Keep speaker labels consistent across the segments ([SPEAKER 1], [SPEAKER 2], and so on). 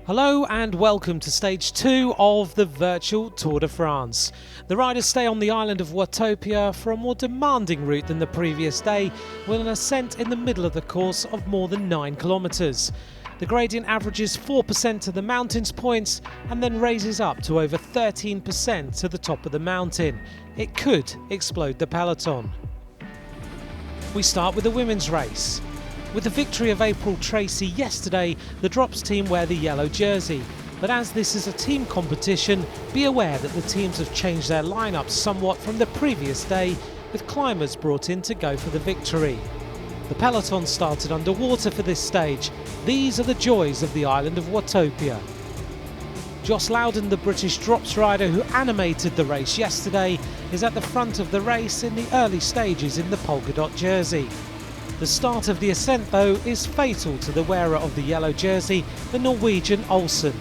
[SPEAKER 1] Hello and welcome to stage 2 of the virtual Tour de France. The riders stay on the island of Watopia for a more demanding route than the previous day, with an ascent in the middle of the course of more than 9 kilometres. The gradient averages 4% to the mountain's points and then raises up to over 13% to the top of the mountain. It could explode the peloton. We start with the women's race. With the victory of April Tracy yesterday, the Drops team wear the yellow jersey. But as this is a team competition, be aware that the teams have changed their lineups somewhat from the previous day, with climbers brought in to go for the victory. The peloton started underwater for this stage. These are the joys of the island of Watopia. Jos Loudon, the British Drops rider who animated the race yesterday, is at the front of the race in the early stages in the polka dot jersey. The start of the ascent, though, is fatal to the wearer of the yellow jersey, the Norwegian Olsen.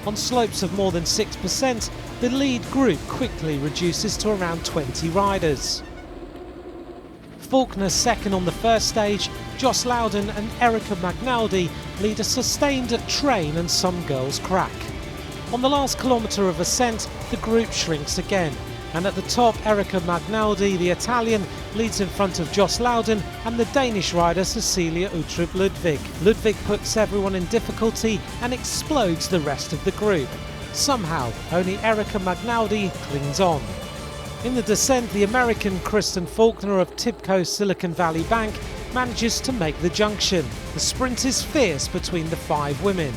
[SPEAKER 1] On slopes of more than 6%, the lead group quickly reduces to around 20 riders. Faulkner second on the first stage, Jos Loudon and Erika Magnaldi lead a sustained train and some girls crack. On the last kilometre of ascent, the group shrinks again. And at the top, Erika Magnaldi, the Italian, leads in front of Jos Loudon and the Danish rider Cecilia Uttrup Ludwig. Ludwig puts everyone in difficulty and explodes the rest of the group. Somehow, only Erika Magnaldi clings on. In the descent, the American Kristen Faulkner of Tibco Silicon Valley Bank manages to make the junction. The sprint is fierce between the 5 women.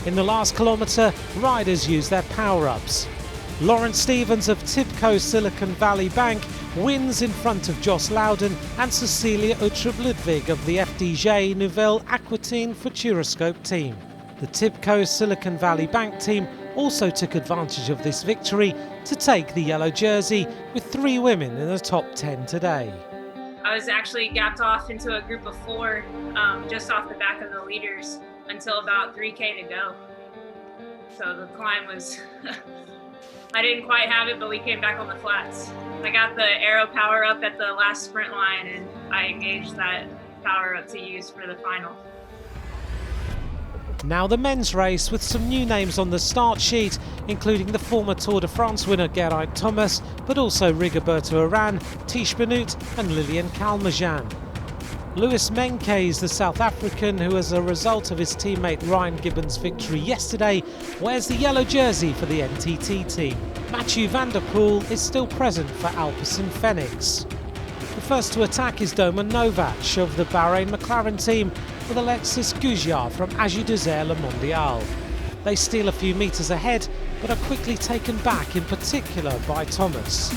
[SPEAKER 1] In the last kilometre, riders use their power-ups. Lawrence Stevens of Tibco Silicon Valley Bank wins in front of Jos Loudon and Cecilia Uttrup Ludwig of the FDJ Nouvelle Aquitaine Futuroscope team. The Tibco Silicon Valley Bank team also took advantage of this victory to take the yellow jersey, with 3 women in the top 10 today.
[SPEAKER 2] I was actually gapped off into a group of 4 just off the back of the leaders until about 3K to go. So the climb was I didn't quite have it, but we came back on the flats. I got the aero power up at the last sprint line and I engaged that power up to use for the final.
[SPEAKER 1] Now the men's race, with some new names on the start sheet, including the former Tour de France winner Geraint Thomas, but also Rigoberto Urán, Tish Benoot and Lilian Kalmajan. Louis Menkes, the South African, who as a result of his teammate Ryan Gibbons' victory yesterday, wears the yellow jersey for the NTT team. Mathieu van der Poel is still present for Alpecin Fenix. The first to attack is Domen Novac of the Bahrain McLaren team, with Alexis Goujiard from Agi Desert Le Mondial. They steal a few metres ahead, but are quickly taken back, in particular by Thomas.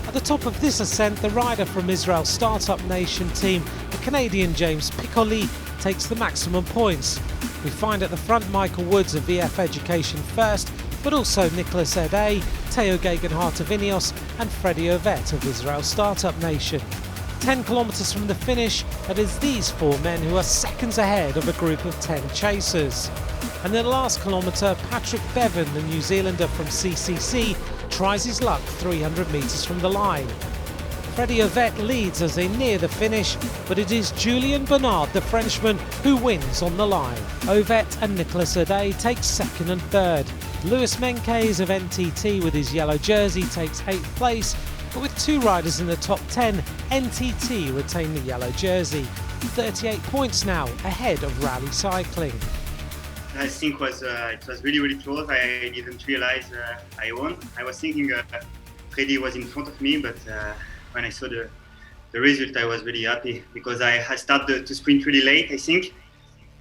[SPEAKER 1] At the top of this ascent, the rider from Israel's Startup Nation team, the Canadian James Piccoli, takes the maximum points. We find at the front Michael Woods of VF Education first, but also Nicolas Ede, Theo Gegenhardt of Ineos and Freddie Ovett of Israel's Startup Nation. 10 kilometres from the finish, it is these 4 men who are seconds ahead of a group of 10 chasers. And in the last kilometre, Patrick Bevan, the New Zealander from CCC, tries his luck 300 metres from the line. Freddie Ovett leads as they near the finish, but it is Julien Bernard, the Frenchman, who wins on the line. Ovett and Nicolas Ede take second and third. Louis Menkes of NTT with his yellow jersey takes 8th place, but with 2 riders in the top 10, NTT retain the yellow jersey. 38 points now, ahead of Rally Cycling.
[SPEAKER 3] I think it was really close. I didn't realize I won. I was thinking Freddie was in front of me, but when I saw the result, I was really happy because I started to sprint really late, I think,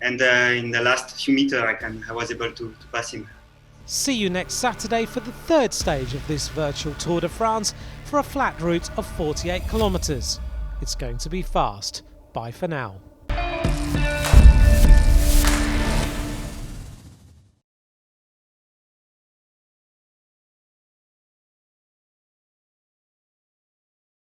[SPEAKER 3] and in the last few meters I was able to pass him.
[SPEAKER 1] See you next Saturday for the 3rd stage of this virtual Tour de France for a flat route of 48 kilometres. It's going to be fast. Bye for now.